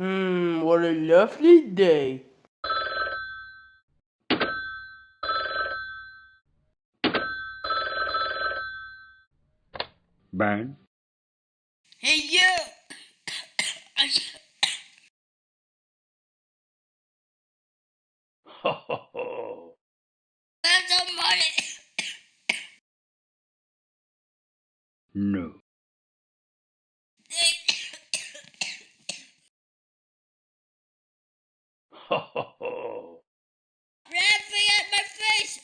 What a lovely day. Bang. Hey you! Ho ho ho. Have some money! No. Ho ho ho. Laughing at my face!